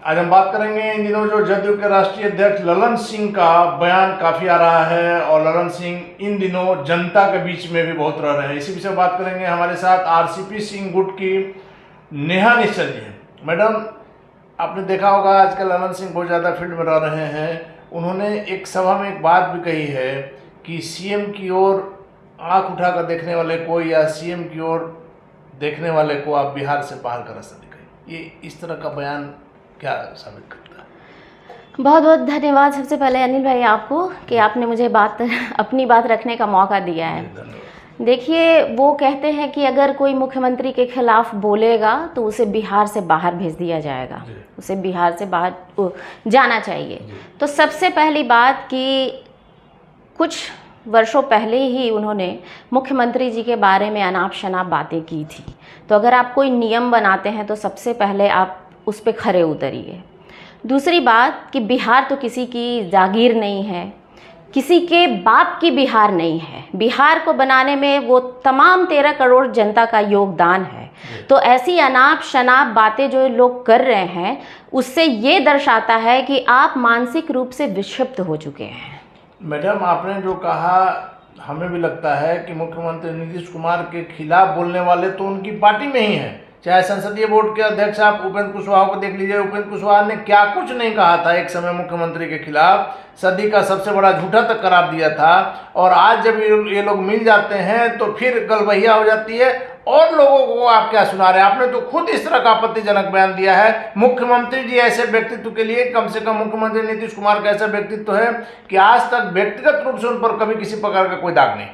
आज हम बात करेंगे इन दिनों जो जदयू के राष्ट्रीय अध्यक्ष ललन सिंह का बयान काफी आ रहा है और ललन सिंह इन दिनों जनता के बीच में भी बहुत रह रहे हैं। इसी विषय में बात करेंगे। हमारे साथ आरसीपी सिंह गुट की नेहा निश्चल जी है। मैडम, आपने देखा होगा आजकल ललन सिंह बहुत ज़्यादा फील्ड में रह रहे हैं। उन्होंने एक सभा में एक बात भी कही है कि सीएम की ओर आँख उठाकर देखने वाले को या सीएम की ओर देखने वाले को आप बिहार से बाहर का रास्ता दिखाइए। ये इस तरह का बयान क्या साबित करता है? बहुत बहुत धन्यवाद सबसे पहले अनिल भाई आपको कि आपने मुझे अपनी बात रखने का मौका दिया है। देखिए, वो कहते हैं कि अगर कोई मुख्यमंत्री के खिलाफ बोलेगा तो उसे बिहार से बाहर भेज दिया जाएगा, उसे बिहार से बाहर जाना चाहिए। तो सबसे पहली बात कि कुछ वर्षों पहले ही उन्होंने मुख्यमंत्री जी के बारे में अनाप शनाप बातें की थी। तो अगर आप कोई नियम बनाते हैं तो सबसे पहले आप उस पर खरे उतरिए। दूसरी बात कि बिहार तो किसी की जागीर नहीं है, किसी के बाप की बिहार नहीं है। बिहार को बनाने में वो तमाम 13 करोड़ जनता का योगदान है। तो ऐसी अनाप शनाप बातें जो लोग कर रहे हैं उससे ये दर्शाता है कि आप मानसिक रूप से विक्षिप्त हो चुके हैं। मैडम, आपने जो कहा हमें भी लगता है कि मुख्यमंत्री नीतीश कुमार के खिलाफ बोलने वाले तो उनकी पार्टी में ही हैं। चाहे संसदीय बोर्ड के अध्यक्ष आप उपेंद्र कुशवाहा को देख लीजिए। उपेंद्र कुशवाहा ने क्या कुछ नहीं कहा था एक समय मुख्यमंत्री के खिलाफ, सदी का सबसे बड़ा झूठा तक करार दिया था। और आज जब ये लोग मिल जाते हैं तो फिर गलबहिया हो जाती है और लोगों को आप क्या सुना रहे हैं। आपने तो खुद इस तरह का आपत्तिजनक बयान दिया है। मुख्यमंत्री जी ऐसे व्यक्तित्व के लिए, कम से कम मुख्यमंत्री नीतीश कुमार का ऐसा व्यक्तित्व है कि आज तक व्यक्तिगत रूप से उन पर कभी किसी प्रकार का कोई दाग नहीं।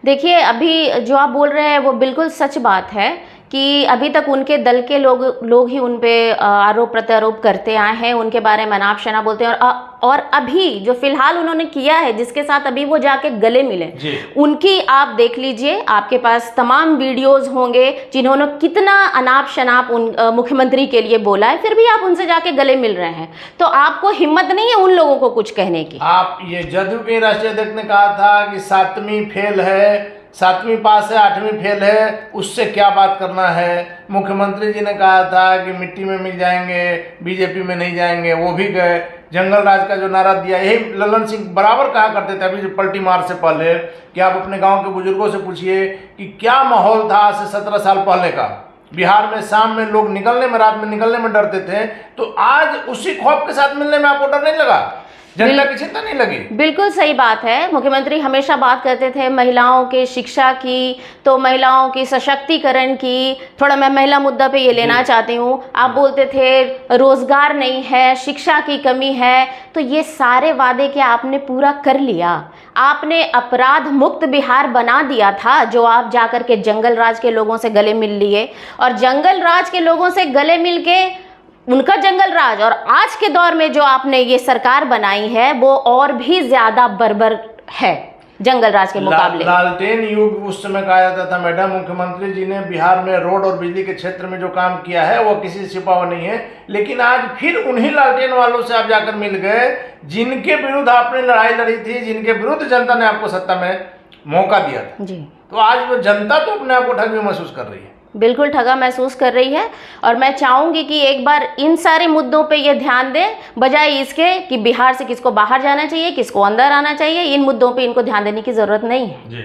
देखिए, अभी जो आप बोल रहे हैं वो बिल्कुल सच बात है कि अभी तक उनके दल के लोग ही उन पे आरोप प्रत्यारोप करते आए हैं, उनके बारे में अनाप शनाप बोलते हैं। और अभी जो फिलहाल उन्होंने किया है, जिसके साथ अभी वो जाके गले मिले, उनकी आप देख लीजिए, आपके पास तमाम वीडियोस होंगे जिन्होंने कितना अनाप शनाप मुख्यमंत्री के लिए बोला है, फिर भी आप उनसे जाके गले मिल रहे हैं। तो आपको हिम्मत नहीं है उन लोगों को कुछ कहने की। आप ये जदयू के राष्ट्रीय अध्यक्ष ने कहा था कि 7वीं फेल है, 7वीं पास है, 8वीं फेल है, उससे क्या बात करना है। मुख्यमंत्री जी ने कहा था कि मिट्टी में मिल जाएंगे, बीजेपी में नहीं जाएंगे, वो भी गए। जंगल राज का जो नारा दिया, यही ललन सिंह बराबर कहा करते थे अभी जो पलटी मार से पहले, कि आप अपने गांव के बुजुर्गों से पूछिए कि क्या माहौल था आज से 17 साल पहले का। बिहार में शाम में लोग निकलने में, रात में निकलने में डरते थे, तो आज उसी खौफ के साथ मिलने में आपको डर नहीं लगा? जनता की चिंता नहीं लगी? बिल्कुल सही बात है। मुख्यमंत्री हमेशा बात करते थे महिलाओं के शिक्षा की, तो महिलाओं की सशक्तिकरण की। थोड़ा मैं महिला मुद्दा पे ये लेना चाहती हूँ। आप बोलते थे रोजगार नहीं है, शिक्षा की कमी है, तो ये सारे वादे क्या आपने पूरा कर लिया? आपने अपराध मुक्त बिहार बना दिया था, जो आप जाकर के जंगल राज के लोगों से गले मिल लिए। और जंगल राज के लोगों से गले मिल के उनका जंगल राज और आज के दौर में जो आपने ये सरकार बनाई है वो और भी ज्यादा बर्बर है जंगल राज के मुकाबले। लालटेन युग उस समय कहा जाता था। मैडम, मुख्यमंत्री जी ने बिहार में रोड और बिजली के क्षेत्र में जो काम किया है वो किसी से छिपा हुआ नहीं है। लेकिन आज फिर उन्हीं लालटेन वालों से आप जाकर मिल गए जिनके विरुद्ध आपने लड़ाई लड़ी थी, जिनके विरुद्ध जनता ने आपको सत्ता में मौका दिया था जी। तो आज वो जनता तो अपने आप को ठगी महसूस कर रही है। बिल्कुल ठगा महसूस कर रही है। और मैं चाहूंगी कि एक बार इन सारे मुद्दों पे ये ध्यान दें, बजाय इसके कि बिहार से किसको बाहर जाना चाहिए, किसको अंदर आना चाहिए। इन मुद्दों पे इनको ध्यान देने की जरूरत नहीं है जी।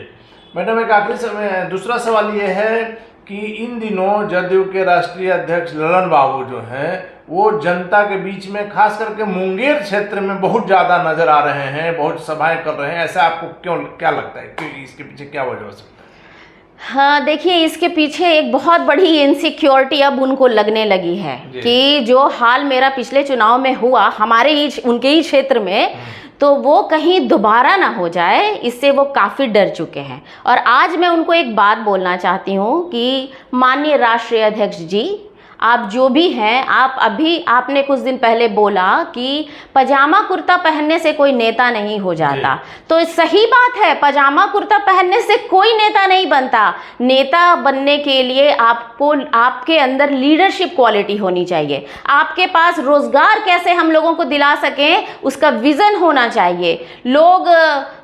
मैडम, एक आखिरी समय दूसरा सवाल ये है कि इन दिनों जदयू के राष्ट्रीय अध्यक्ष ललन बाबू जो हैं वो जनता के बीच में, खास करके मुंगेर क्षेत्र में बहुत ज़्यादा नजर आ रहे हैं, बहुत सभाएं कर रहे हैं। ऐसा आपको क्या लगता है कि इसके पीछे क्या वजह हो सकती है? हाँ, देखिए, इसके पीछे एक बहुत बड़ी इनसिक्योरिटी अब उनको लगने लगी है कि जो हाल मेरा पिछले चुनाव में हुआ हमारे ही उनके ही क्षेत्र में, तो वो कहीं दोबारा ना हो जाए, इससे वो काफ़ी डर चुके हैं। और आज मैं उनको एक बात बोलना चाहती हूँ कि माननीय राष्ट्रीय अध्यक्ष जी, आप जो भी हैं, आपने कुछ दिन पहले बोला कि पजामा कुर्ता पहनने से कोई नेता नहीं हो जाता। तो सही बात है, पजामा कुर्ता पहनने से कोई नेता नहीं बनता। नेता बनने के लिए आपको, आपके अंदर लीडरशिप क्वालिटी होनी चाहिए। आपके पास रोजगार कैसे हम लोगों को दिला सकें उसका विजन होना चाहिए। लोग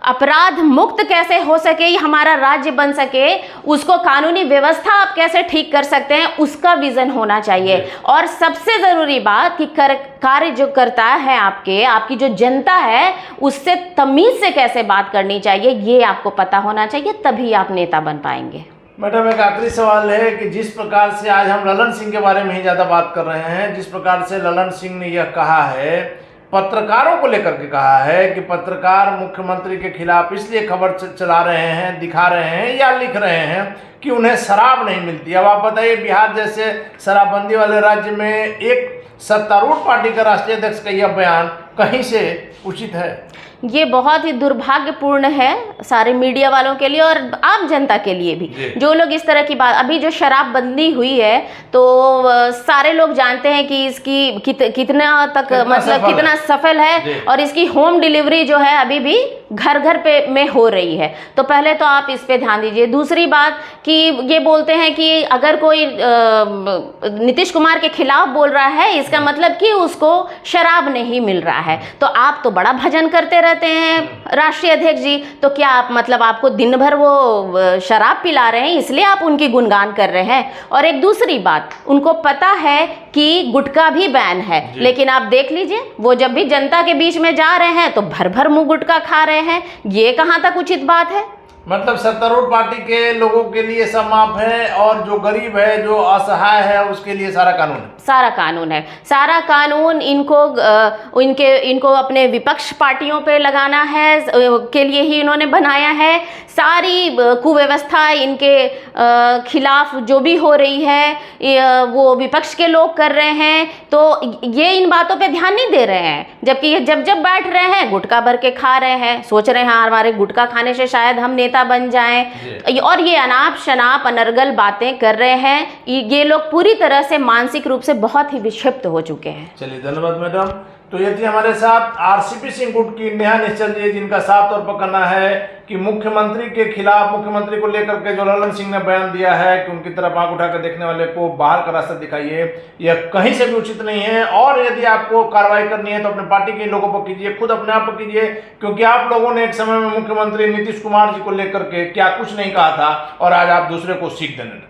अपराध मुक्त कैसे हो सके, हमारा राज्य बन सके, उसको कानूनी व्यवस्था आप कैसे ठीक कर सकते हैं, उसका विजन होना चाहिए। और सबसे जरूरी बात कि कार्य जो करता है आपकी जो जनता है उससे तमीज से कैसे बात करनी चाहिए, ये आपको पता होना चाहिए, तभी आप नेता बन पाएंगे। मैडम, एक आखिरी सवाल है कि जिस प्रकार से आज हम ललन सिंह के बारे में ही ज़्यादा बात कर रहे हैं, जिस प्रकार से ललन सिंह ने यह कहा है, पत्रकारों को लेकर के कहा है कि पत्रकार मुख्यमंत्री के खिलाफ इसलिए खबर चला रहे हैं, दिखा रहे हैं या लिख रहे हैं कि उन्हें शराब नहीं मिलती। अब आप बताइए, बिहार जैसे शराबबंदी वाले राज्य में एक सत्तारूढ़ पार्टी का राष्ट्रीय अध्यक्ष का यह बयान कहीं से उचित है? ये बहुत ही दुर्भाग्यपूर्ण है सारे मीडिया वालों के लिए और आम जनता के लिए भी, जो लोग इस तरह की बात, अभी जो शराबबंदी हुई है तो सारे लोग जानते हैं कि इसकी कितना तक मतलब कितना सफल है और इसकी होम डिलीवरी जो है अभी भी घर घर पे में हो रही है। तो पहले तो आप इस पे ध्यान दीजिए। दूसरी बात कि ये बोलते हैं कि अगर कोई नीतीश कुमार के खिलाफ बोल रहा है इसका मतलब कि उसको शराब नहीं मिल रहा है। तो आप तो बड़ा भजन करते रहते हैं राष्ट्रीय अध्यक्ष जी, तो क्या आप मतलब आपको दिन भर वो शराब पिला रहे हैं इसलिए आप उनकी गुणगान कर रहे हैं? और एक दूसरी बात, उनको पता है कि गुटखा भी बैन है, लेकिन आप देख लीजिए वो जब भी जनता के बीच में जा रहे हैं तो भर भर मुंह गुटखा खा रहे हैं। ये कहाँ तक उचित बात है? मतलब सत्तारूढ़ पार्टी के लोगों के लिए सब माफ है और जो गरीब है, जो असहाय है, उसके लिए सारा कानून है। सारा कानून है, सारा कानून इनको अपने विपक्ष पार्टियों पे लगाना है के लिए ही इन्होंने बनाया है। सारी कुव्यवस्था इनके खिलाफ जो भी हो रही है वो विपक्ष के लोग कर रहे हैं, तो ये इन बातों पे ध्यान नहीं दे रहे हैं। जबकि ये जब बैठ रहे हैं गुटखा भर के खा रहे हैं, सोच रहे हैं हमारे गुटखा खाने से शायद हम नेता बन जाएं, और ये अनाप शनाप अनर्गल बातें कर रहे हैं। ये लोग पूरी तरह से मानसिक रूप से बहुत ही विक्षिप्त हो चुके हैं। चलिए, धन्यवाद मैडम। तो ये थी हमारे साथ आरसीपी सिंह गुट की नेहा निश्चल जी, जिनका साफ तौर पर कहना है कि मुख्यमंत्री के खिलाफ, मुख्यमंत्री को लेकर के जो ललन सिंह ने बयान दिया है कि उनकी तरफ आंख उठाकर देखने वाले को बाहर का रास्ता दिखाइए, यह कहीं से भी उचित नहीं है। और यदि आपको कार्रवाई करनी है तो अपने पार्टी के लोगों पर कीजिए, खुद अपने आप पर कीजिए, क्योंकि आप लोगों ने एक समय में मुख्यमंत्री नीतीश कुमार जी को लेकर के क्या कुछ नहीं कहा था और आज आप दूसरे को सीख देने लगे।